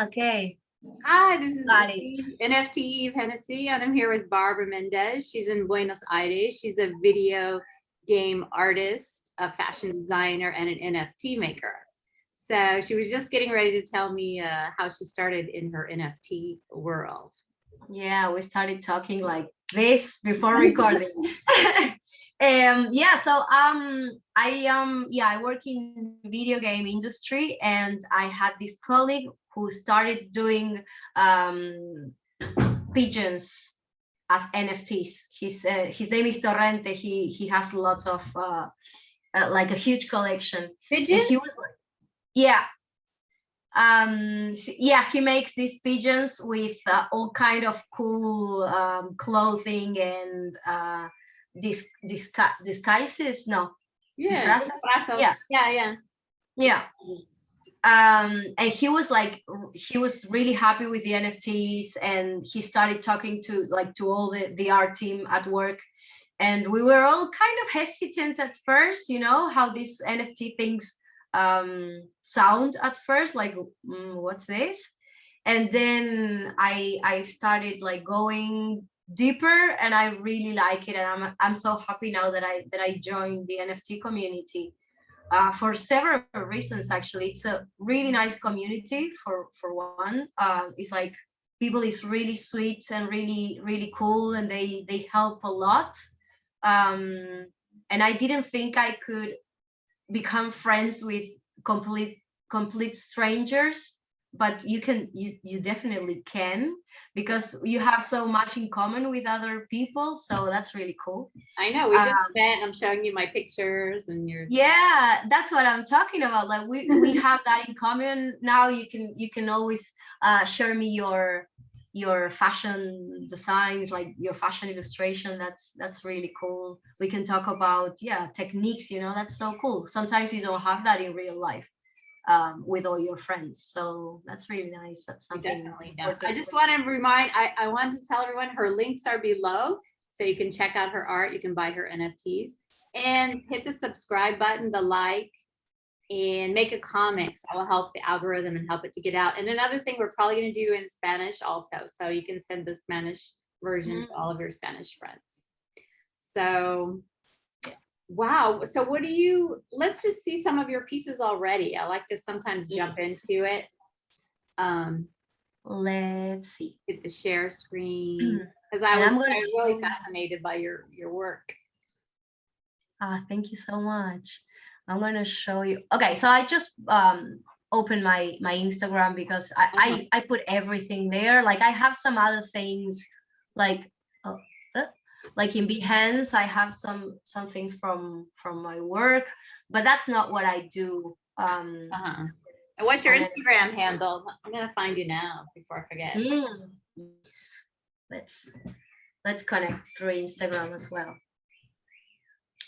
Okay. Hi, this is Got NFTeve Hennessy, and I'm here with Bárbara Méndez. She's in Buenos Aires. She's a video game artist, a fashion designer, and an NFT maker. So she was just getting ready to tell me how she started in her NFT world. Yeah, we started talking like this before recording. So I work in video game industry, and I had this colleague who started doing pigeons as NFTs. His name is Torrente. He has lots of like a huge collection. Pigeons? He was like, yeah. He makes these pigeons with all kind of cool clothing and disguises. No, yeah, yeah. And he was really happy with the NFTs, and he started talking to all the art team at work, and we were all kind of hesitant at first, how these NFT things sound at first, like what's this? And then I started like going deeper, and I really like it, and I'm so happy now that I joined the NFT community for several reasons. Actually, it's a really nice community. For one, it's like people is really sweet and really cool, and they help a lot. And I didn't think I could become friends with complete strangers, but you definitely can, because you have so much in common with other people, so that's really cool. I know, we just met. I'm showing you my pictures, and yeah, that's what I'm talking about. Like we have that in common. Now you can always share me your fashion designs, like your fashion illustration. That's really cool. We can talk about techniques, that's so cool. Sometimes you don't have that in real life with all your friends, so that's really nice. That's something definitely don't. I just want to remind, I wanted to tell everyone her links are below, so you can check out her art, you can buy her NFTs, and hit the subscribe button, the like, and make a comment. So that will help the algorithm and help it to get out. And another thing we're probably going to do in Spanish also, so you can send the Spanish version to all of your Spanish friends. So wow, so what do you, let's just see some of your pieces already. I like to sometimes jump into it. Let's see. Hit the share screen, because I'm really fascinated by your work. Thank you so much. I'm going to show you. Okay, so I just opened my Instagram, because I put everything there. Like I have some other things, like in Behance, I have some things from my work, but that's not what I do. And what's your Instagram handle? I'm gonna find you now before I forget. Let's connect through Instagram as well.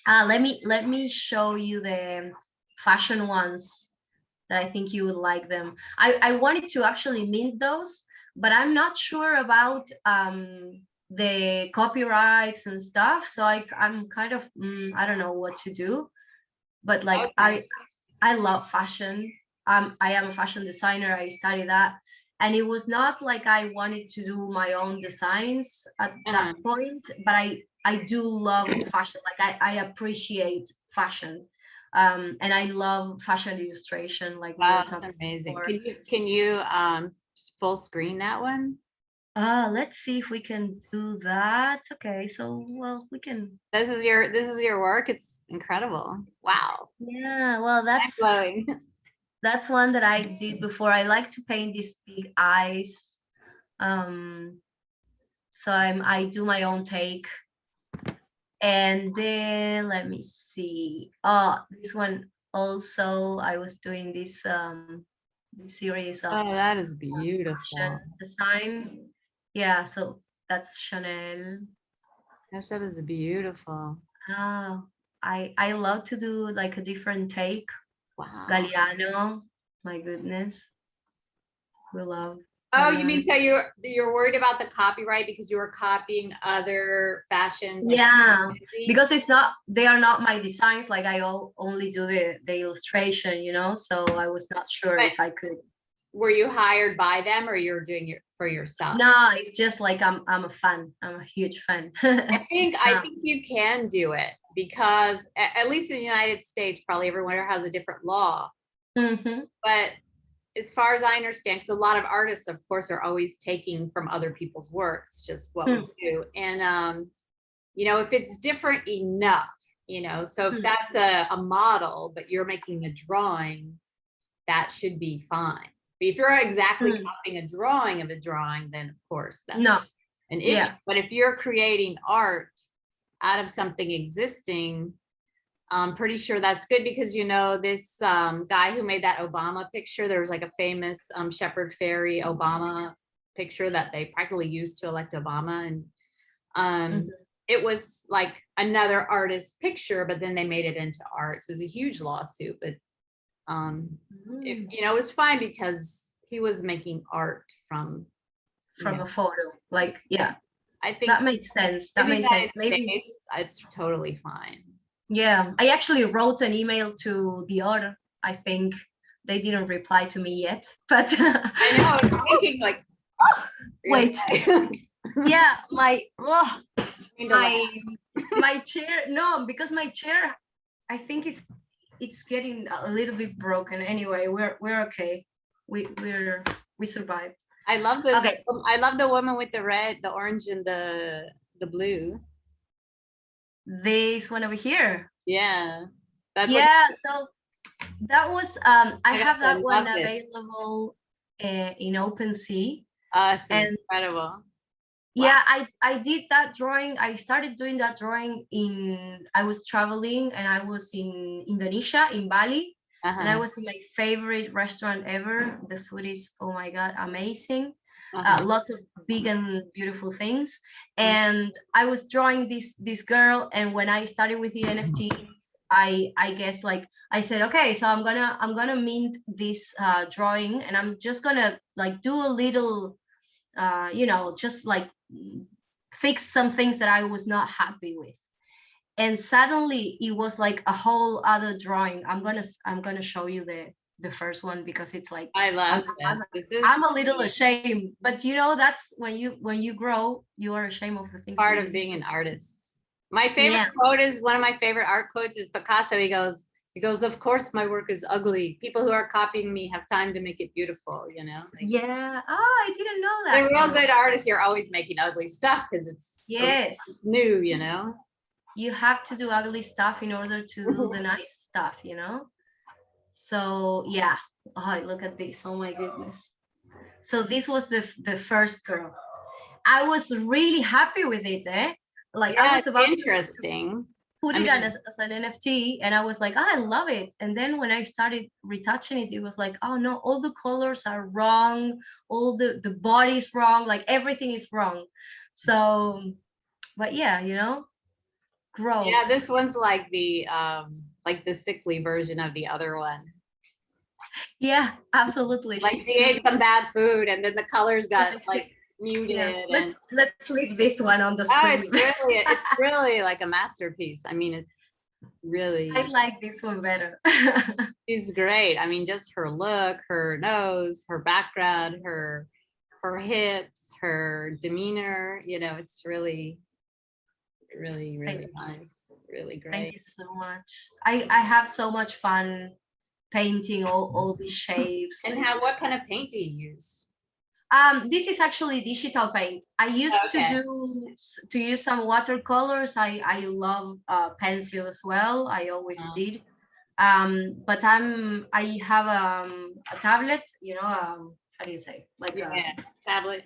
Let me show you the fashion ones that I think you would like them. I wanted to actually mint those, but I'm not sure about the copyrights and stuff, so I'm kind of I don't know what to do. But like I love fashion. I am a fashion designer. I studied that, and it was not like I wanted to do my own designs at that point, but I do love fashion. Like I appreciate fashion, and I love fashion illustration. Like wow, that's amazing. Before. Can you full screen that one? Let's see if we can do that. Okay, so well, we can. This is your work. It's incredible. Wow. Yeah, well, that's mind-blowing. That's one that I did before. I like to paint these big eyes. So I do my own take. And then let me see. This one also, I was doing this series of that is beautiful design. Yeah, so that's Chanel. Gosh, that is beautiful. I love to do like a different take. Wow. Galliano, my goodness, we love. Oh, you mean so you're worried about the copyright because you were copying other fashions? Like Yeah, because they are not my designs. Like I only do the illustration, you know. So I was not sure But if I could. were you hired by them or you're doing it for yourself? No, it's just like I'm a fan. I'm a huge fan. I think you can do it because at least in the United States, probably everywhere has a different law. But as far as I understand, because a lot of artists, of course, are always taking from other people's works, just what we do. And, you know, if it's different enough, you know, so if that's a model, but you're making a drawing, that should be fine. But if you're exactly copying a drawing of a drawing, then of course that's an issue. Yeah. But if you're creating art out of something existing, I'm pretty sure that's good because, you know, this guy who made that Obama picture, there was like a famous Shepard Fairey Obama picture that they practically used to elect Obama. And it was like another artist's picture, but then they made it into art. So it was a huge lawsuit, but you know, it was fine because he was making art from a photo. Like, yeah, I think that makes sense. That makes sense. Maybe it's totally fine. Yeah, I actually wrote an email to the owner. I think they didn't reply to me yet, but I know. I was thinking like, wait, yeah, my chair. No, because my chair, I think it's getting a little bit broken. Anyway, we're okay. We survived. I love this. Okay. I love the woman with the red, the orange, and the blue. This one over here. Yeah. So that was I have that one available in OpenSea. It's incredible. Yeah, I did that drawing. I started doing that drawing I was traveling and I was in Indonesia, in Bali. And I was in my favorite restaurant ever. The food is, oh my God, amazing. Lots of big and beautiful things. And I was drawing this girl. And when I started with the NFTs, I guess like I said, okay, so I'm gonna mint this drawing, and I'm just gonna like do a little, you know, just like fix some things that I was not happy with. And suddenly it was like a whole other drawing. I'm gonna show you the first one because it's like I love this. I'm a little ashamed, but you know, that's when you grow, you are ashamed of the things. Part of being an artist. My favorite quote is one of my favorite art quotes is Picasso. He goes, of course my work is ugly. People who are copying me have time to make it beautiful, you know? Like, yeah. Oh, I didn't know that. The real good artists, you're always making ugly stuff because it's new, you know? You have to do ugly stuff in order to do the nice stuff, you know? So yeah. Oh, look at this. Oh my goodness. So this was the first girl. I was really happy with it, Like I was about interesting. Put it on as an NFT, and I was like, oh, I love it. And then when I started retouching it, it was like, oh no, all the colors are wrong, all the body's wrong, like everything is wrong. So, but yeah, you know, grow. Yeah, this one's like the sickly version of the other one. Yeah, absolutely. Like she ate some bad food, and then the colors got like muted. Yeah. Let's leave this one on the screen. It's really like a masterpiece. I mean, it's really. I like this one better. She's great. I mean, just her look, her nose, her background, her hips, her demeanor. You know, it's really, really, really nice. Really great. Thank you so much. I have so much fun painting all these shapes. And what kind of paint do you use? This is actually digital paint. I used to use some watercolors. I love pencil as well. I always did. But I have a tablet, you know, how do you say? Like tablet.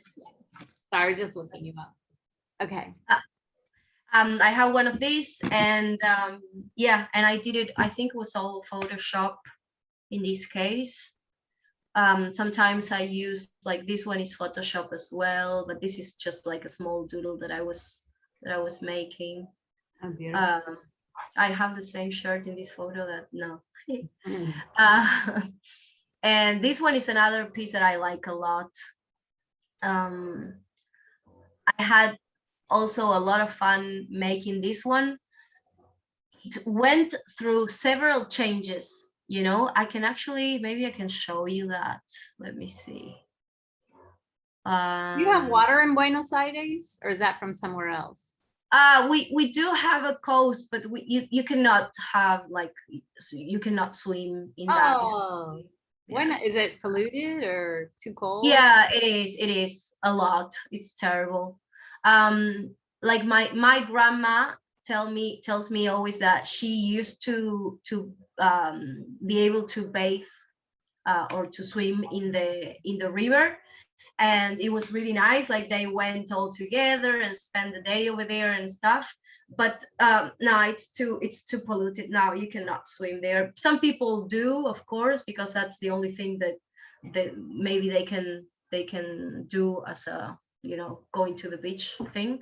Sorry, I was just looking you up. Okay. I have one of these, and and I did it. I think it was all Photoshop in this case. Sometimes I use, like, this one is Photoshop as well, but this is just like a small doodle that I was making. Oh, beautiful. I have the same shirt in this photo and this one is another piece that I like a lot. I had also a lot of fun making this one. It went through several changes, you know. I can actually, maybe I can show you that. Let me see. You have water in Buenos Aires, or is that from somewhere else? We do have a coast, but you cannot have like, you cannot swim in that. Oh, why not? Is it polluted or too cold? Yeah, it is. It is a lot. It's terrible. Like my grandma tells me always that she used to be able to bathe or to swim in the river, and it was really nice. Like they went all together and spent the day over there and stuff. But no, it's too polluted now. You cannot swim there. Some people do, of course, because that's the only thing that maybe they can do as a, you know, going to the beach thing.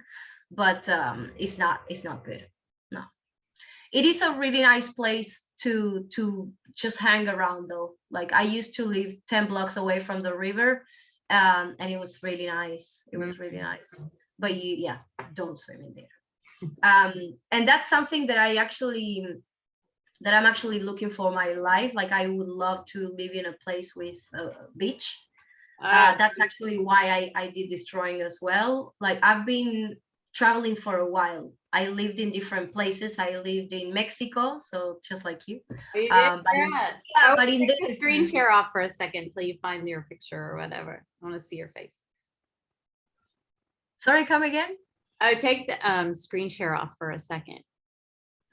But it's not good. No, it is a really nice place to just hang around though. Like I used to live 10 blocks away from the river, and it was really nice. It was really nice. But yeah, don't swim in there. And that's something that I'm actually looking for my life. Like I would love to live in a place with a beach. That's actually why I did this drawing as well. Like I've been traveling for a while. I lived in different places. I lived in Mexico, so just like you. You did? But in the screen share off for a second till you find your picture or whatever. I want to see your face. Sorry, come again? Oh, take the screen share off for a second.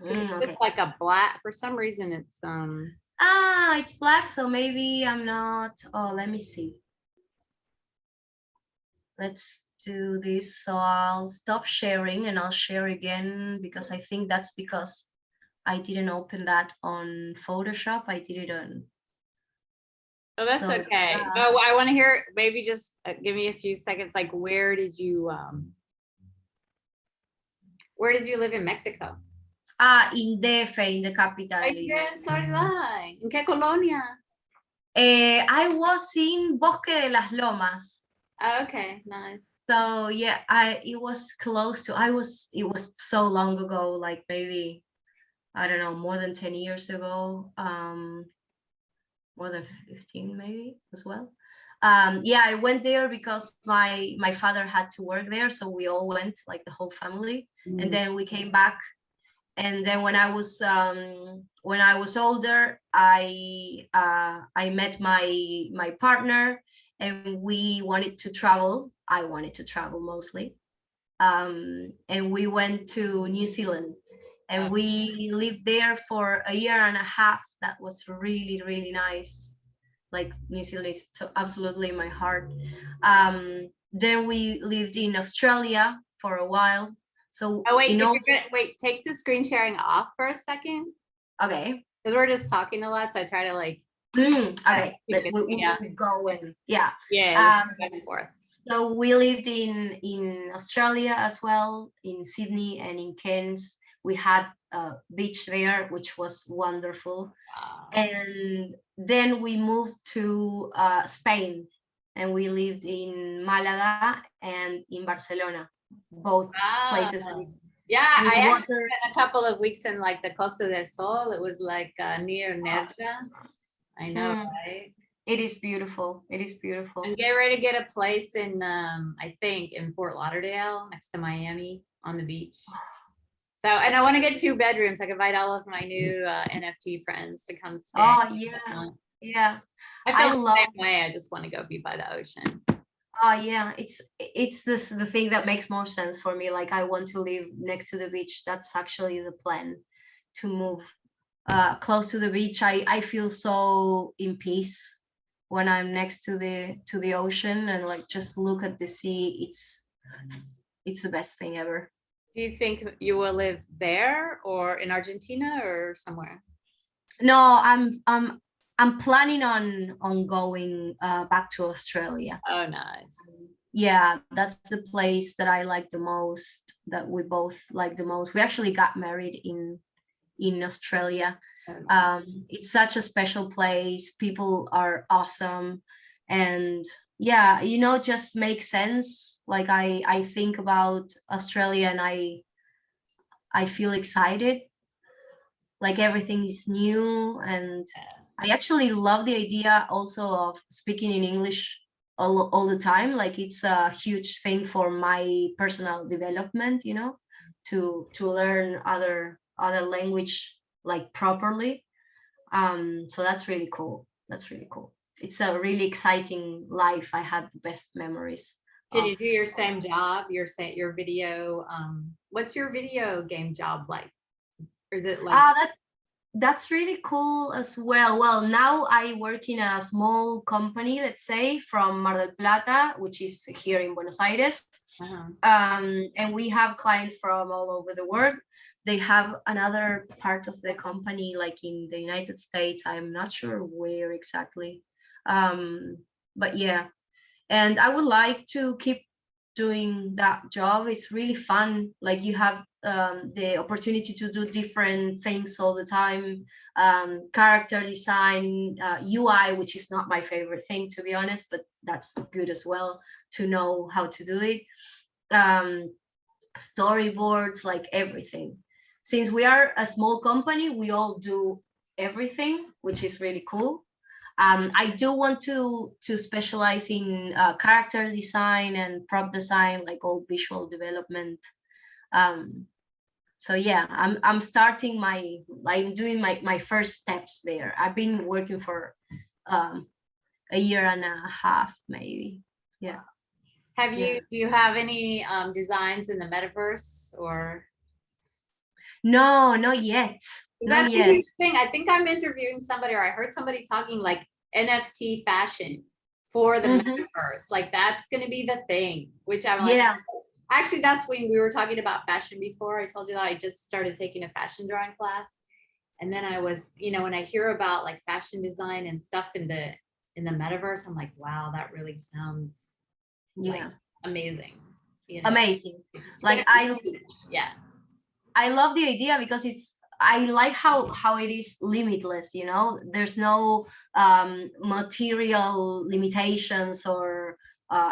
It's Okay. just like a black, for some reason it's it's black, so maybe I'm not. Oh, let me see. Let's do this. So I'll stop sharing and I'll share again, because I think that's because I didn't open that on Photoshop. I did it on. Oh, that's so, okay. No, I want to hear, maybe just give me a few seconds. Like, where did you live in Mexico? In DF, in the capital. Yes, so did I. ¿En qué colonia? I was in Bosque de las Lomas. Oh, okay, nice. So yeah, it was close to, it was so long ago, like maybe, I don't know, more than 10 years ago, more than 15 maybe as well. Yeah, I went there because my father had to work there, so we all went, like the whole family. And then we came back. And then when I was older, I met my partner, and we wanted to travel. I wanted to travel mostly, and we went to New Zealand, and we lived there for a year and a half. That was really, really nice. Like New Zealand is absolutely in my heart. Then we lived in Australia for a while. So wait, wait, take the screen sharing off for a second. Okay. Because we're just talking a lot, so I try to like. Okay, we'll go and yeah. Back and forth. So we lived in Australia as well, in Sydney and in Cairns. We had a beach there, which was wonderful. Wow. And then we moved to Spain, and we lived in Malaga and in Barcelona, both places with, I water. spent a couple of weeks in like the Costa del Sol. It was like near Nerja. I know, right? It is beautiful. It is beautiful. I'm getting ready to get a place in, I think, in Fort Lauderdale, next to Miami, on the beach. So, and I want to get 2 bedrooms. I can invite all of my new NFT friends to come stay. Oh yeah, yeah. I feel the same way. I just want to go be by the ocean. Oh yeah, it's the thing that makes more sense for me. Like I want to live next to the beach. That's actually the plan, to move close to the beach. I feel so in peace when I'm next to the ocean, and like just look at the sea. It's the best thing ever. Do you think you will live there or in Argentina or somewhere? No, I'm planning on going back to Australia. Oh, nice. Yeah, that's the place that I like the most, that we both like the most. We actually got married in Australia. It's such a special place. People are awesome, and yeah, you know, just makes sense. Like I think about Australia and I feel excited, like everything is new. And I actually love the idea also of speaking in English all the time. Like it's a huge thing for my personal development, you know, to learn other language like properly. So that's really cool. That's really cool. It's a really exciting life. I had the best memories Can of. you do your same job? Your video, what's your video game job like? Or is it like, That's really cool as well. Well, now I work in a small company, let's say, from Mar del Plata, which is here in Buenos Aires. uh-huh. And we have clients from all over the world. They have another part of the company, like in the United States. I'm not sure where exactly. But yeah, and I would like to keep doing that job. It's really fun. Like you have the opportunity to do different things all the time. Character design, UI, which is not my favorite thing, to be honest, but that's good as well to know how to do it. um, Storyboards, like everything. Since we are a small company, we all do everything, which is really cool. I do want to specialize in character design and prop design, like all visual development. Um, so yeah, I'm doing my first steps there. I've been working for um, a year and a half, maybe. Yeah, yeah. Do you have any designs in the metaverse or? No, not yet. Not That's a yet. huge thing. I think I'm interviewing somebody, or I heard somebody talking like NFT fashion for the Mhm. metaverse. Like that's going to be the thing, which I'm like, Yeah. actually, that's when we were talking about fashion before. I told you that I just started taking a fashion drawing class. And then I was, when I hear about like fashion design and stuff in the metaverse, I'm like, wow, that really sounds like Yeah. amazing. Amazing. It's gonna Like be huge. Yeah. I love the idea because I like how it is limitless, you know. There's no material limitations or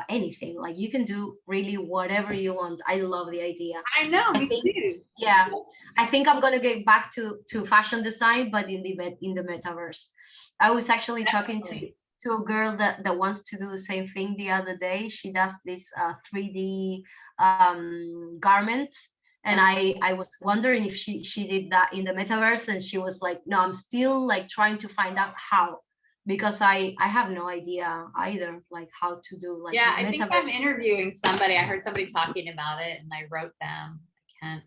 anything. Like you can do really whatever you want. I love the idea. I know, I me think, too. yeah, I think I'm gonna get back to fashion design, but in the metaverse. I was actually talking to a girl that wants to do the same thing the other day. She does this 3D garment, and I was wondering if she did that in the metaverse, and she was like, no, I'm still like trying to find out how, because I have no idea either, like how to do like Yeah, the I think I'm metaverse. interviewing somebody. I heard somebody talking about it and I wrote them. I can't,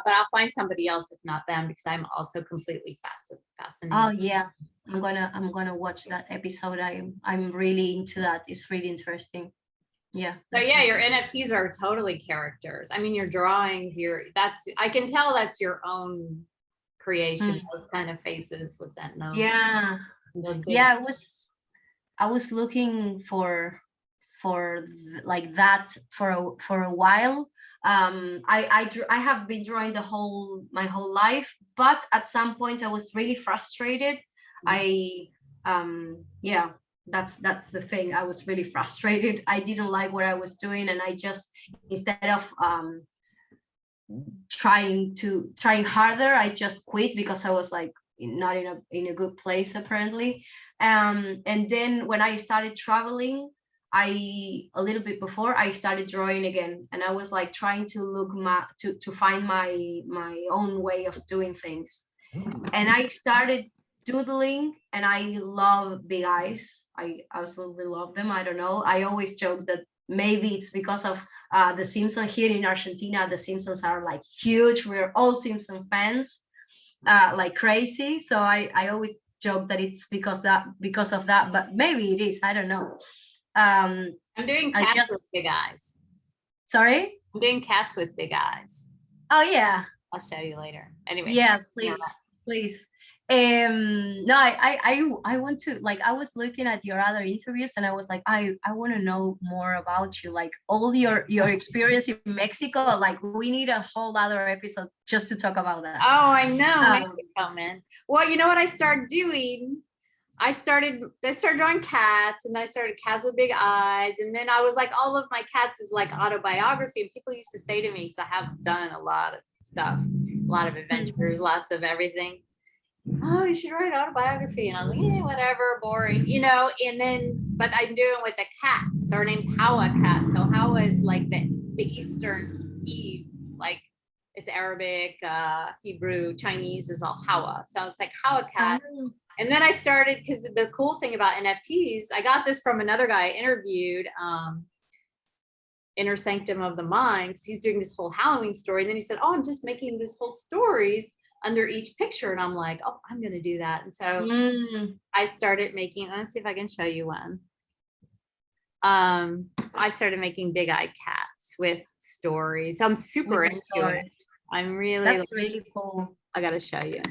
but I'll find somebody else if not them because I'm also completely Oh fascinated. yeah, I'm gonna watch that episode. I'm really into that. It's really interesting. Yeah, So yeah, your definitely. NFTs are totally characters. I mean, your drawings, I can tell that's your own creation, Mm. those kind of faces with that nose, Yeah, those big yeah. eyes. I was looking like that for a while. I have been drawing my whole life, but at some point I was really frustrated. I Yeah, that's the thing. I was really frustrated. I didn't like what I was doing, and I just, instead of trying harder, I just quit because I was like not in a good place apparently. And then when I started traveling, a little bit before, I started drawing again, and I was like trying to to find my own way of doing things. And I started doodling, and I love big eyes. I absolutely love them. I don't know, I always joke that maybe it's because of the Simpsons. Here in Argentina, the Simpsons are like huge. We're all Simpson fans, like crazy. So I always joke that it's because of that, but maybe it is. I don't know. I'm doing I cats with just big eyes. Sorry. I'm doing cats with big eyes. Oh yeah, I'll show you later. Anyways, yeah. Please. No, I want to, like, I was looking at your other interviews, and I was like, I want to know more about you, like all your experience in Mexico. Like we need a whole other episode just to talk about that. oh, I know um Mexico, man. Well, you know what I started doing? I started drawing cats, and then I started cats with big eyes, and then I was like, all of my cats is like autobiography, and people used to say to me, because I have done a lot of stuff, a lot of adventures, lots of everything. Oh, you should write autobiography, and I was like, yeah, whatever, boring, you know. And then, but I'm doing with a cat, so her name's Hawa Cat. So Hawa is like the Eastern Eve, like it's Arabic, Hebrew, Chinese is all Hawa, so it's like Hawa Cat. And then I started, because the cool thing about NFTs, I got this from another guy I interviewed, Inner Sanctum of the Mind, because he's doing this whole Halloween story. And then he said, oh, I'm just making this whole stories under each picture. And I'm like, oh, I'm going to do that. And so I started making, let's see if I can show you one. I started making big eye cats with stories. I'm super into it. I'm really, that's really cool. I got to show you.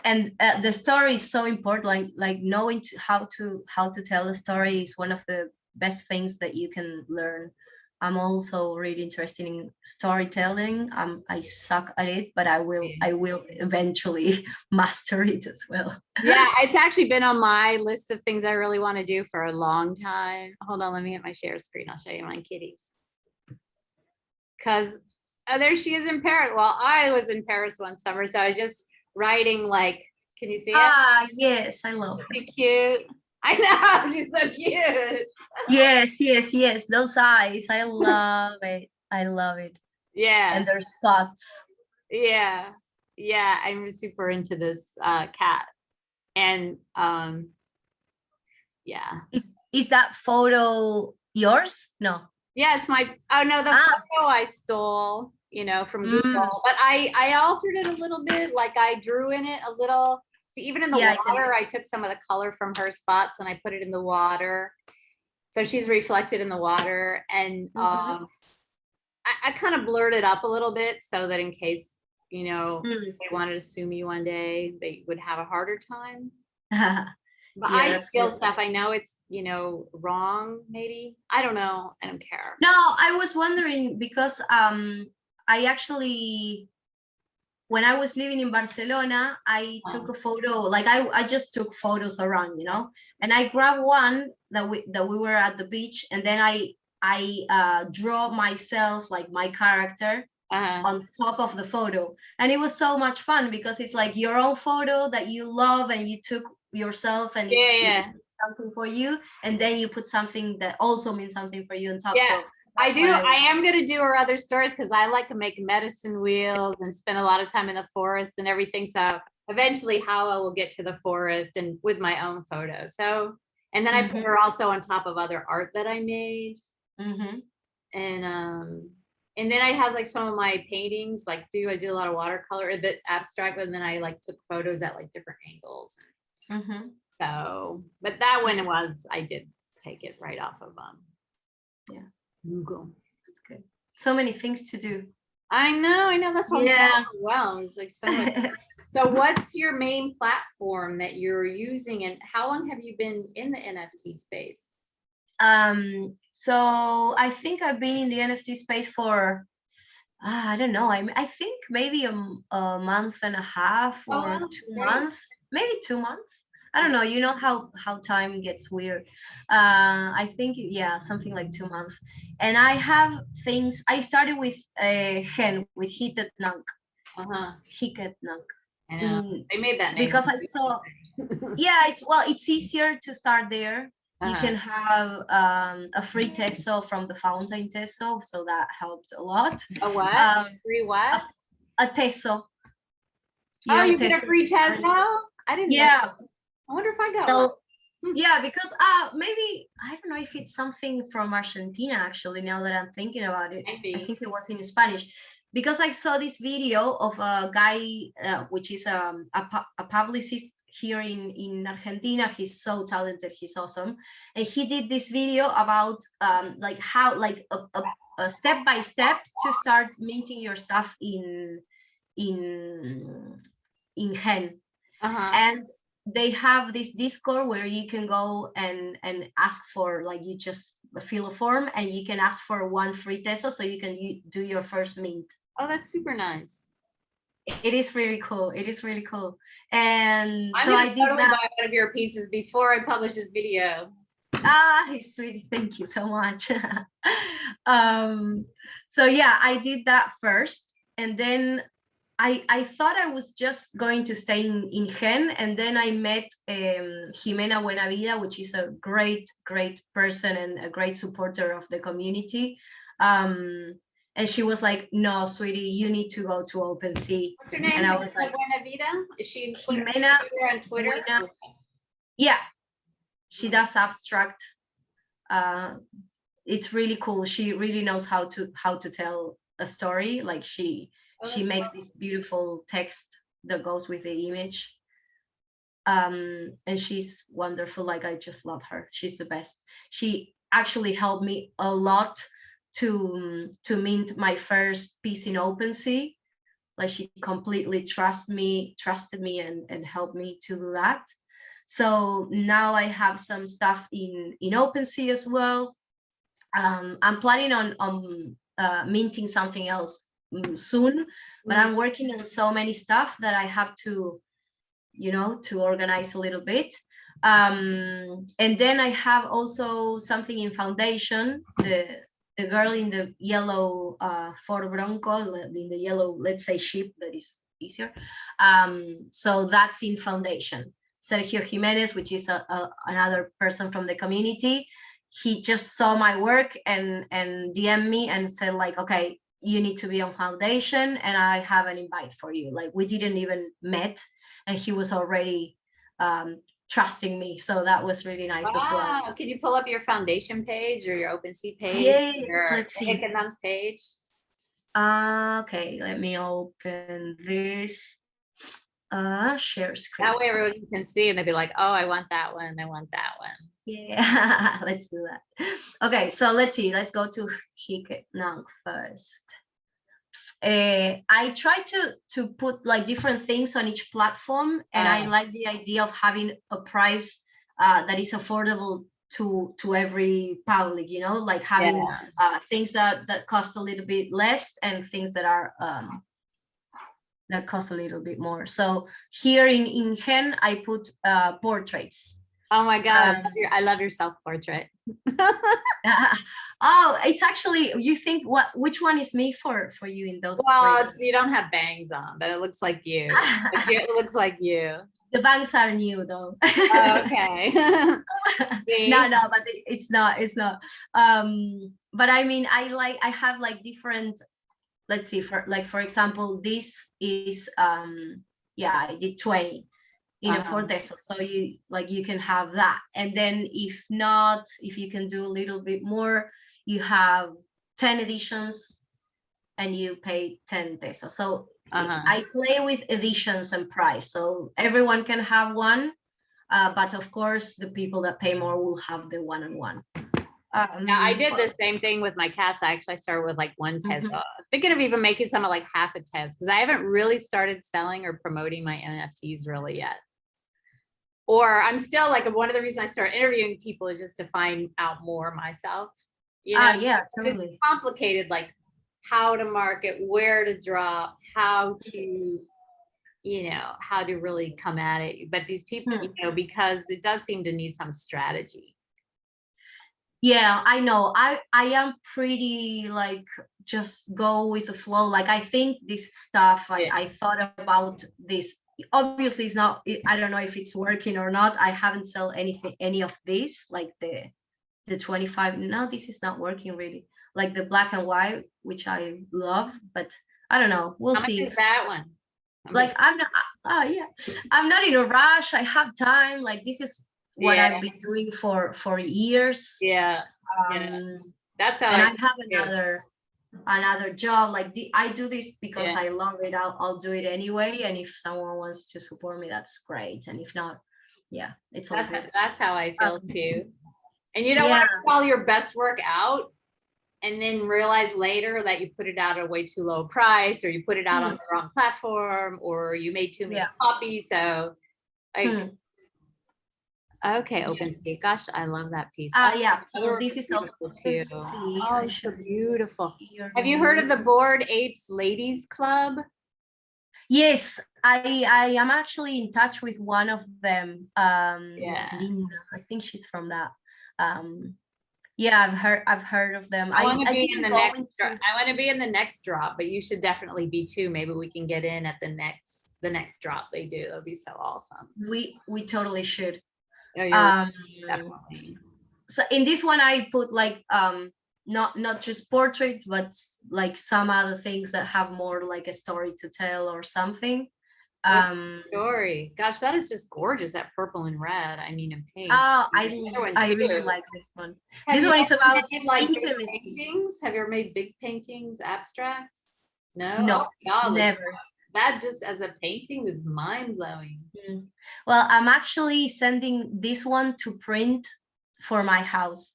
And the story is so important, like knowing how to tell a story is one of the best things that you can learn. I'm also really interested in storytelling. I suck at it, but I will eventually master it as well. Yeah, it's actually been on my list of things I really want to do for a long time. Hold on, let me get my share screen. I'll show you my kitties. Because there she is in Paris. Well, I was in Paris one summer, so I was just writing, like, can you see it? Ah, yes, I love her. Cute. I know, she's so cute. Yes, those eyes, I love it. Yeah. And their spots. Yeah, I'm super into this cat. And yeah. Is that photo yours? No. Yeah, it's my, oh no, the photo I stole, you know, from Google, but I altered it a little bit, like I drew in it a little. See, even in the water, I took some of the color from her spots and I put it in the water. So she's reflected in the water. And I kind of blurred it up a little bit so that in case, you know, they wanted to sue me one day, they would have a harder time. But I steal stuff. I know it's, you know, wrong, maybe. I don't know. I don't care. No, I was wondering because I actually, when I was living in Barcelona, I took a photo, like I just took photos around, you know, and I grabbed one that we were at the beach, and then I draw myself, like my character on top of the photo. And it was so much fun because it's like your own photo that you love and you took yourself, and something for you, and then you put something that also means something for you on top. So I am going to do her other stories because I like to make medicine wheels and spend a lot of time in the forest and everything. So eventually Hawa will get to the forest and with my own photo. So, and then I put her also on top of other art that I made. And then I have like some of my paintings, like I do a lot of watercolor, a bit abstract, and then I like took photos at like different angles. So, but that one I did take it right off of Google. That's good. So many things to do. I know. That's what I'm overwhelmed. It's like so much. So what's your main platform that you're using, and how long have you been in the NFT space? So I think I've been in the NFT space for I don't know. I think maybe a month and a half or 2 months, maybe 2 months. I don't know. You know how time gets weird. I think something like 2 months. And I have things. I started with hen, with Hiket Nunk. Hiket Nunk. I know. They made that name because I saw. It's easier to start there. You can have a free teso from the fountain teso, so that helped a lot. A what? Free what? A teso. You get a free teso? I didn't know. I wonder if I got one. Yeah, because maybe, I don't know if it's something from Argentina, actually, now that I'm thinking about it. Maybe. I think it was in Spanish. Because I saw this video of a guy, which is a publicist here in Argentina. He's so talented. He's awesome. And he did this video about like how, like a step by step to start minting your stuff in hen. And they have this Discord where you can go and ask for, like, you just fill a form and you can ask for one free teso so you can do your first mint. Oh, that's super nice. It is really cool. It is really cool. And I'm so gonna I did totally that. buy one of your pieces before I publish this video. Ah, sweetie, thank you so much. So yeah, I did that first, and then I thought I was just going to stay in Gen, and then I met Jimena Buenavida, which is a great person and a great supporter of the community. And she was like, "No, sweetie, you need to go to OpenSea." What's her name? And I was like, Buenavida? Is she Jimena on Twitter? Buena, yeah, she does abstract. It's really cool. She really knows how to tell a story. Like she makes this beautiful text that goes with the image. And she's wonderful. Like I just love her. She's the best. She actually helped me a lot to mint my first piece in OpenSea. Like she completely trusted me and helped me to do that. So now I have some stuff in OpenSea as well. I'm planning on minting something else soon, but I'm working on so many stuff that I have to, to organize a little bit. And then I have also something in Foundation, the girl in the yellow Ford Bronco, in the yellow, let's say, ship, that is easier. So that's in Foundation. Sergio Jimenez, which is another person from the community, he just saw my work and DM'd me and said like, okay, you need to be on Foundation and I have an invite for you. Like we didn't even met and he was already trusting me. So that was really nice as well. Wow, can you pull up your Foundation page or your OpenSea page? Yes, your let's see. Economic page? Okay, let me open this. Share screen. That way everyone can see and they'll be like, oh, I want that one. I want that one. Yeah, let's do that. Okay, so let's see. Let's go to Hiknang first. I try to put like different things on each platform, and I like the idea of having a price that is affordable to every public, like having things that cost a little bit less and things that are that cost a little bit more. So here in Gen, I put portraits. Oh my God, I love your self-portrait. Oh, it's actually, you think which one is me for you in those? Well, you don't have bangs on, but it looks like you. It looks like you. The bangs are new though. Oh, okay. No, but it's not. But I mean, I have like different, let's see, for example, this is yeah, I did 20 in a 4 pesos, so you can have that. And then if you can do a little bit more, you have 10 editions and you pay 10 pesos. So I play with editions and price, so everyone can have one, but of course the people that pay more will have the one-on-one. Now I did the same thing with my cats. I actually started with like 1 peso. Thinking of even making some of like half a peso, because I haven't really started selling or promoting my NFTs really yet. Or I'm still like, one of the reasons I started interviewing people is just to find out more myself. Yeah, totally. It's complicated, like how to market, where to drop, how to, how to really come at it. But these people, because it does seem to need some strategy. Yeah, I know. I am pretty like just go with the flow. Like I think this stuff, I thought about this. Obviously it's not, I don't know if it's working or not. I haven't sold any of this, like the 25. No, this is not working really. Like the black and white, which I love, but I don't know. We'll see. How much is that one? Like I'm not, I'm not in a rush. I have time. Like this is what I've been doing for years. That's how and I have another job. Like I do this because I love it. I'll do it anyway, and if someone wants to support me, that's great, and if not, it's all good. That's how I feel too. And you don't want to call your best work out and then realize later that you put it out at a way too low price, or you put it out on the wrong platform, or you made too many copies. So okay, OpenSea. Gosh, I love that piece. So this is beautiful too. Oh, it's so beautiful. Have you heard of the Bored Apes Ladies Club? Yes, I am actually in touch with one of them, with Yeah. Linda. I think she's from that. Um, yeah, I've heard of them. I want to I be in didn't the go next into. I want to be in the next drop, but you should definitely be too. Maybe we can get in at the next drop they do. That'd be so awesome. We totally should. Oh, you're Um, definitely. so in this one I put like not just portrait, but like some other things that have more like a story to tell or something. What's the story? Gosh, that is just gorgeous. That purple and red. I mean, and pink. Oh, And the other one I really too. like this one. Have This you one is ever about made like big intimacy. paintings? Have you ever made big paintings, abstracts? No? Oh No, my God, like never. that just as a painting is mind blowing. Mm. Well, I'm actually sending this one to print for my house,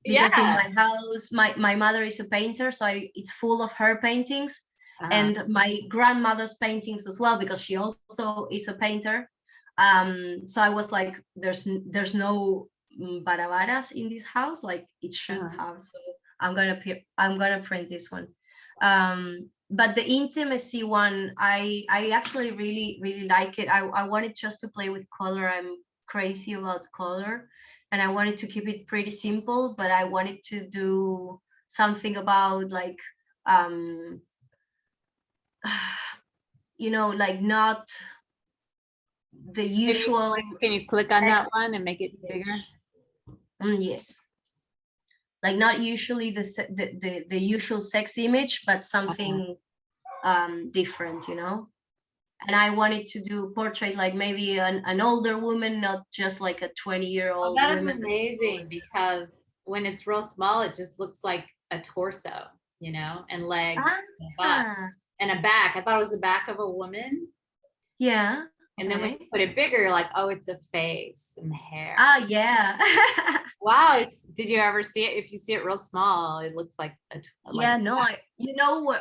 because in Yeah. my house, my mother is a painter, so it's full of her paintings, Uh-huh. and my grandmother's paintings as well, because she also is a painter. So I was like, there's no barabaras in this house, like it should Uh-huh. have. So I'm gonna print this one. But the intimacy one, I actually really like it. I wanted just to play with color. I'm crazy about color, and I wanted to keep it pretty simple, but I wanted to do something about like um like not the usual Can you click on sex that one and make it bigger? image. Yes, like not usually the usual sex image, but something different, and I wanted to do portrait like maybe an older woman, not just like a Oh, 20-year-old that is woman. amazing because when it's real small, it just looks like a torso, and legs and butt Ah, and a back. I thought it was the back of a woman. yeah, And then when okay. you put it bigger, you're like, oh, it's a face and hair. Ah, yeah. Wow, did you ever see it? If you see it real small, it looks like Yeah, no,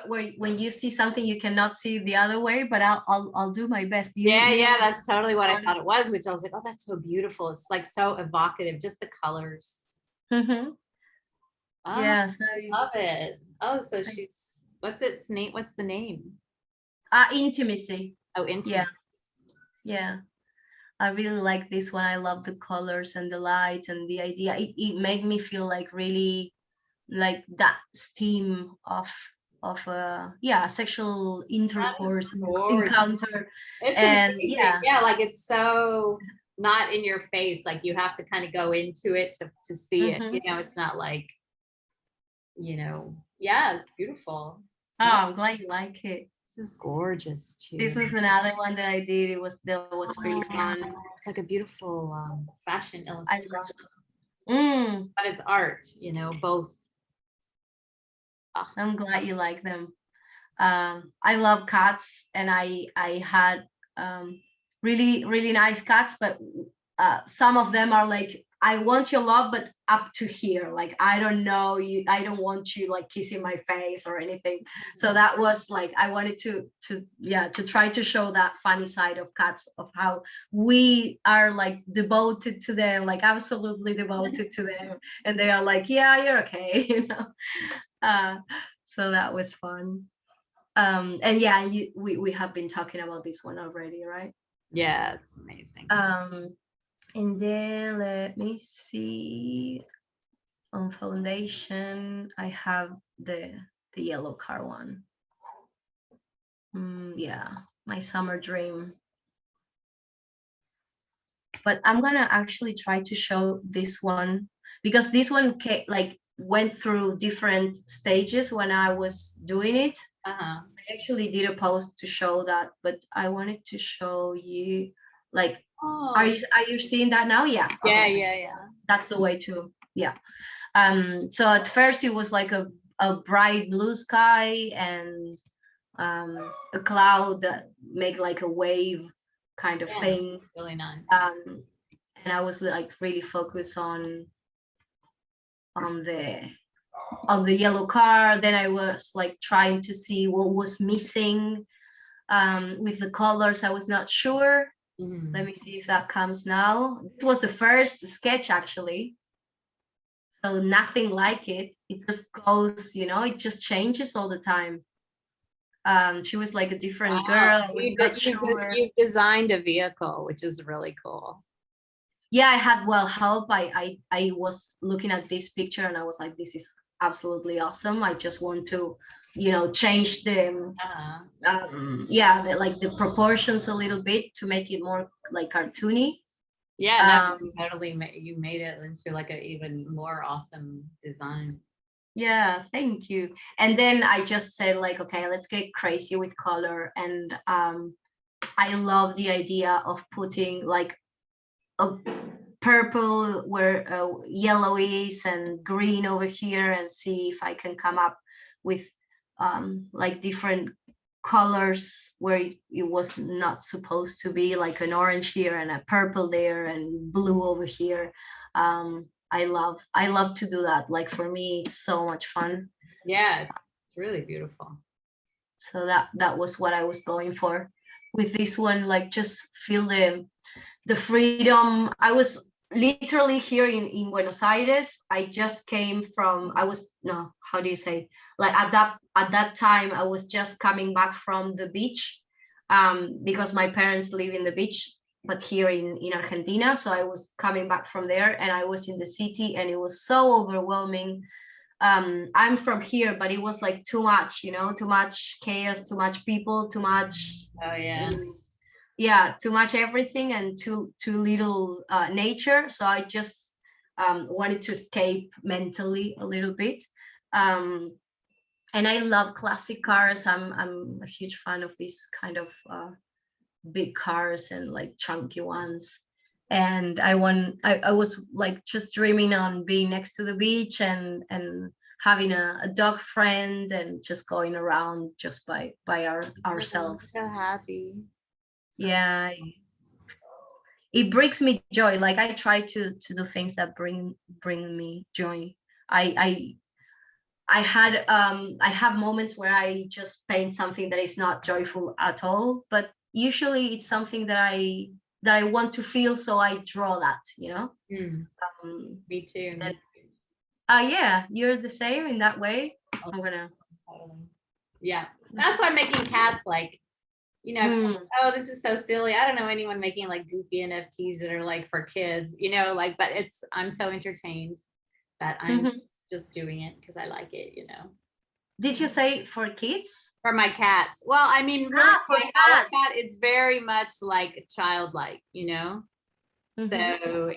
when you see something you cannot see the other way, but I'll do my best. yeah, that's totally what I Um, thought it was, which I was like, oh, that's so beautiful. It's like so evocative, just the colors. mhm. Oh, Yeah, so love it. Oh, so what's its name? What's the name? intimacy. Oh, Yeah, intimate. yeah. I really like this one. I love the colors and the light and the idea. It made me feel like really like that steam of sexual That is intercourse gorgeous. encounter. It's And amazing. yeah. Yeah, like it's so not in your face. Like you have to kind of go into it to see it. Mhm. It's not like, yeah, it's beautiful. Oh, No, I'm glad you like it. this is gorgeous This too. was another one that I did. That was really Oh, fun. it's like a beautiful fashion I illustration, love. but it's art, both. Ah, I'm glad you like them. I love cats, and I had really nice cats, but some of them are like, I want your love, but up to here. Like, I don't know you. I don't want you like kissing my face or anything. So that was like, I wanted to try to show that funny side of cats, of how we are like devoted to them, like absolutely devoted to them, and they are like, yeah, you're okay, Uh, so that was fun. And yeah, we have been talking about this one already, right? yeah, it's amazing. And then let me see. On foundation, I have the yellow car one. Yeah, my summer dream. But I'm gonna actually try to show this one, because this one like went through different stages when I was doing it. Uh-huh. I actually did a post to show that, but I wanted to show you, like, are Oh, you seeing that now? Yeah. yeah, Okay. yeah. That's the way to, yeah. So at first it was like a bright blue sky and a cloud that make like a wave kind of Yeah, thing. really nice. And I was like really focused on the yellow car. Then I was like trying to see what was missing with the colors. I was not sure. Mhm. Let me see if that comes now. It was the first sketch actually. So nothing like it. It just goes, it just changes all the time. She was like a different Wow. girl. I was not sure. You've designed a vehicle, which is really cool. Yeah, I had help. I was looking at this picture and I was like, this is absolutely awesome. I just want to, change the yeah, like the proportions a little bit to make it more like cartoony. Yeah, no, totally. You made it into like a even more awesome design. Yeah, thank you. And then I just said like, okay, let's get crazy with color. And I love the idea of putting like a purple where yellow is and green over here, and see if I can come up with like different colors where it was not supposed to be, like an orange here and a purple there and blue over here. I love to do that. Like for me, it's so much fun. Yeah, it's really beautiful. So that was what I was going for with this one. Like just feel the freedom. I was literally here in Buenos Aires. I just came from, no, how do you say? Like at that time, I was just coming back from the beach, because my parents live in the beach, but here in Argentina. So I was coming back from there and I was in the city and it was so overwhelming. I'm from here, but it was like too much, too much chaos, too much people, too much. Oh yeah. Yeah, too much everything and too little nature. So I just wanted to escape mentally a little bit. And I love classic cars. I'm a huge fan of these kind of big cars and like chunky ones. And I was like just dreaming on being next to the beach and having a dog friend and just going around just by ourselves. So happy. Yeah, it brings me joy. Like I try to do things that bring me joy. I have moments where I just paint something that is not joyful at all, but usually it's something that I want to feel, so I draw that, Me too. Yeah, you're the same in that way. I'm gonna yeah, that's why I'm making cats like, oh, this is so silly. I don't know anyone making like goofy NFTs that are like for kids, like, but I'm so entertained that I'm just doing it because I like it, Did you say for kids? For my cats. Well, I mean, really, for our cats. cat, it's very much like childlike, So,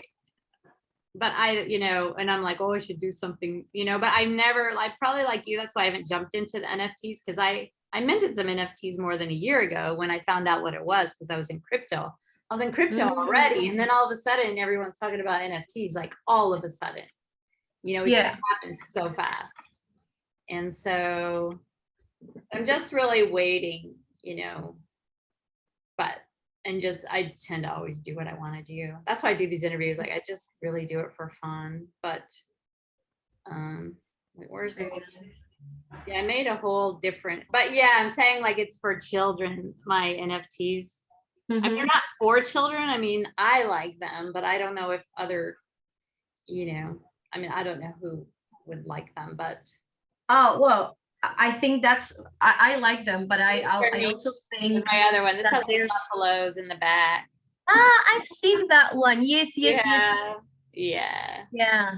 but and I'm like, oh, I should do something, but I never, like, probably like you, that's why I haven't jumped into the NFTs, because I minted some NFTs more than a year ago when I found out what it was, because I was in crypto. I was in crypto already, and then all of a sudden, everyone's talking about NFTs, like all of a sudden, it just happens so fast. And so I'm just really waiting, I tend to always do what I want to do. That's why I do these interviews. Like, I just really do it for fun. But, where's it? Yeah, I made a whole different, but yeah, I'm saying like it's for children, my NFTs. I mean, they're not for children. I mean, I like them, but I don't know if other, I mean, I don't know who would like them, but. Oh, well, I think I like them, but I also think my other one, this has buffaloes in the back. I've seen that one. Yes. Yeah.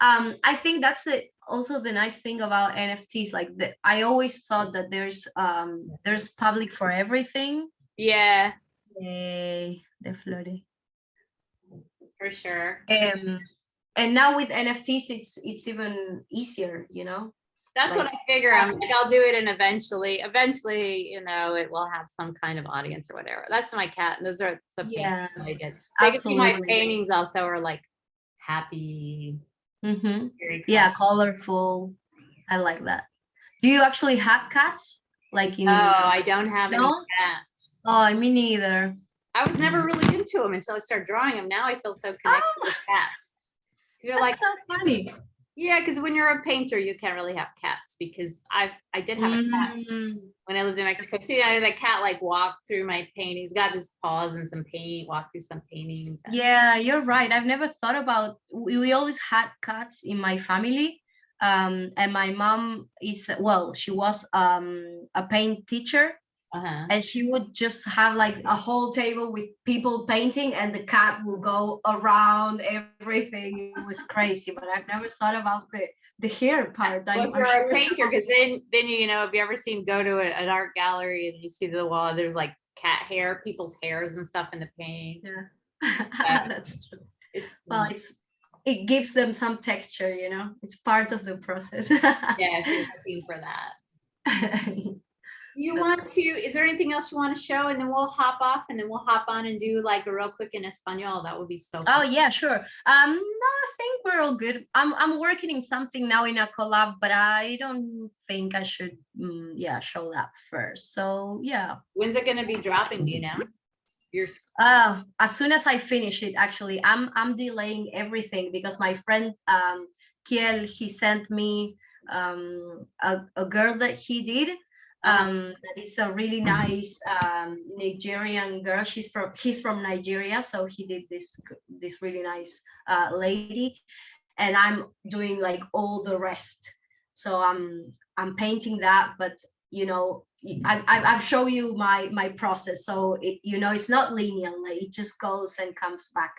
I think that's also the nice thing about NFTs. Like I always thought that there's public for everything. Yeah. Yay, the flore. For sure. And now with NFTs, it's even easier, That's like, what I figure. I'm like, I'll do it, and eventually, it will have some kind of audience or whatever. That's my cat, and those are some paintings I get. So you can see my paintings also are like happy. Yeah, colorful. I like that. Do you actually have cats? Like no, I don't have any cats. Oh, me neither. I was never really into them until I started drawing them. Now I feel so connected with cats. You're like so funny. Yeah, because when you're a painter, you can't really have cats, because I did have a cat when I lived in Mexico City. I had a cat like walk through my paintings, got his paws and some paint, walk through some paintings. Yeah, you're right. I've never thought about. We always had cats in my family, And my mom is, well, she was a paint teacher. And she would just have like a whole table with people painting, and the cat will go around everything. It was crazy, but I've never thought about the hair part. Well, if I'm you're sure a painter, because then you know, if you ever seen go to an art gallery and you see the wall, there's like cat hair, people's hairs and stuff in the paint. Yeah. That's true. It's Well, it gives them some texture, you know. It's part of the process. yeah, if you're looking for that. You want to, is there anything else you want to show? And then we'll hop off, and then we'll hop on and do like a real quick in Espanol. That would be so fun. Oh yeah, sure. No, I think we're all good. I'm working in something now in a collab, but I don't think I should show that first. So yeah. When's it gonna be dropping, do you know? As soon as I finish it, actually. I'm delaying everything because my friend Kiel, he sent me a girl that he did. That is a really nice Nigerian girl. He's from Nigeria, so he did this really nice lady, and I'm doing like all the rest. So I'm painting that, but you know, I've shown you my process, so you know, it's not linear. Like, it just goes and comes back.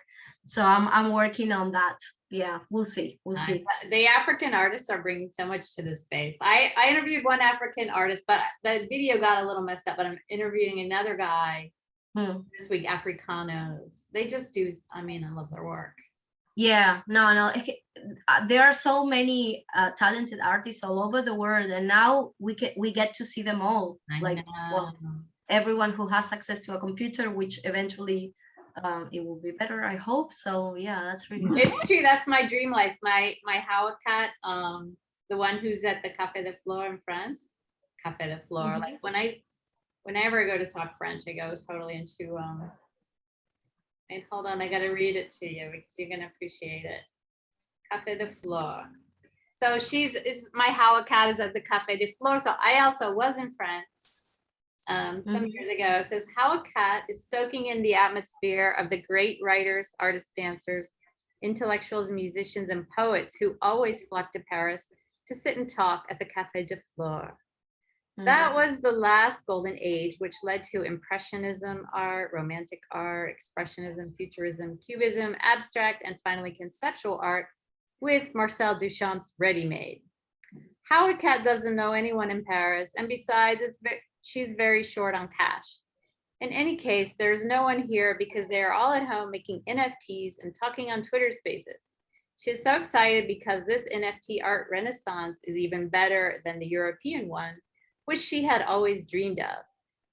So I'm working on that. Yeah, we'll see. See. The African artists are bringing so much to this space. I interviewed one African artist, but the video got a little messed up. But I'm interviewing another guy this week, Africanos. They just do. I mean, I love their work. Yeah, no. There are so many talented artists all over the world, and now we get to see them all. Well, everyone who has access to a computer, which eventually. It will be better, I hope. So yeah, that's really cool. It's true. That's my dream life. My Howard cat, the one who's at the Café de Flore in France. Café de Flore. Like whenever I go to talk French, I go totally into and hold on, I gotta read it to you because you're gonna appreciate it. Café de Flore. So my Howard cat is at the Café de Flore. So I also was in France. Some years ago. It says, how a cat is soaking in the atmosphere of the great writers, artists, dancers, intellectuals, musicians, and poets who always flock to Paris to sit and talk at the Café de Flore. That was the last golden age, which led to Impressionism art, Romantic art, Expressionism, Futurism, Cubism, abstract, and finally conceptual art with Marcel Duchamp's Ready Made. Howard Cat doesn't know anyone in Paris, and besides, she's very short on cash. In any case, there's no one here because they are all at home making NFTs and talking on Twitter Spaces. She is so excited because this NFT art renaissance is even better than the European one, which she had always dreamed of.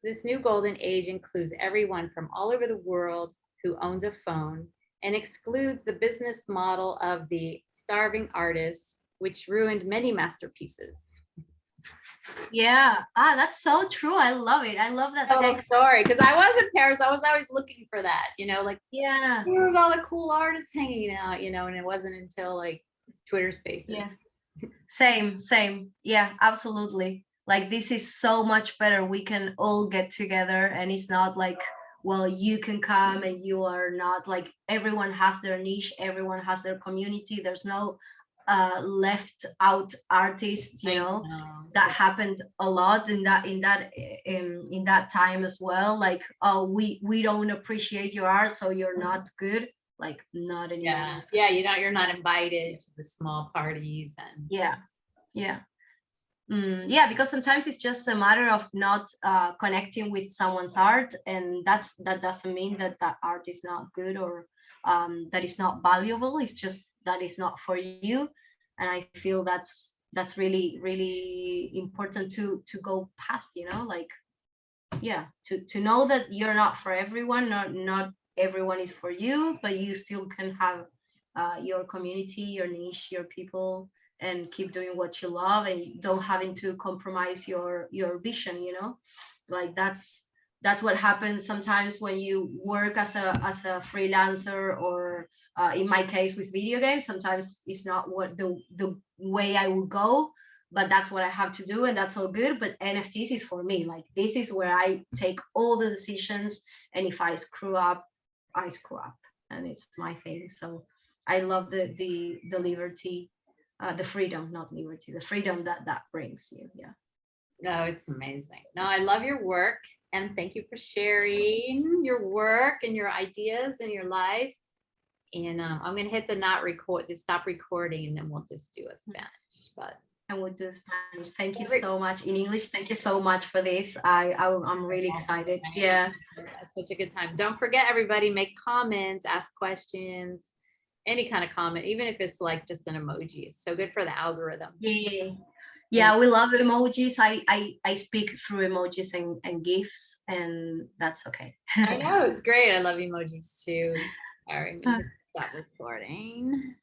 This new golden age includes everyone from all over the world who owns a phone and excludes the business model of the starving artists, which ruined many masterpieces. Yeah, that's so true. I love it. I love that text. Story, because I was in Paris. I was always looking for that, you know, like, yeah, where's all the cool artists hanging out, you know, and it wasn't until like Twitter Spaces. Yeah, same. Yeah, absolutely. Like, this is so much better. We can all get together, and it's not like, well, you can come and you are not, like, everyone has their niche, everyone has their community. There's no left out artists, you know. That happened a lot in that time as well. Like, oh, we don't appreciate your art, so you're not good. Like, not anymore. Yeah, you're not invited to the small parties. And yeah, because sometimes it's just a matter of not connecting with someone's art, and that doesn't mean that art is not good or that is not valuable. It's just that is not for you. And I feel that's really, really important to go past, you know, like, yeah, to know that you're not for everyone. Not everyone is for you, but you still can have your community, your niche, your people, and keep doing what you love, and you don't having to compromise your vision, you know. Like, that's what happens sometimes when you work as a freelancer, or in my case with video games. Sometimes it's not what the way I would go, but that's what I have to do, and that's all good. But NFTs is for me. Like, this is where I take all the decisions, and if I screw up, I screw up, and it's my thing. So I love the liberty the freedom, not liberty, the freedom that brings you. Yeah. No, it's amazing. No, I love your work, and thank you for sharing your work and your ideas and your life. And I'm gonna hit the stop recording, and then we'll just do a Spanish. But And we'll do Spanish. Thank you so much. In English, thank you so much for this. I'm really excited. Yeah. That's such a good time. Don't forget, everybody, make comments, ask questions, any kind of comment, even if it's like just an emoji. It's so good for the algorithm. Yeah. Yeah, we love emojis. I speak through emojis and GIFs, and that's okay. I know, it's great. I love emojis too. All right, stop recording.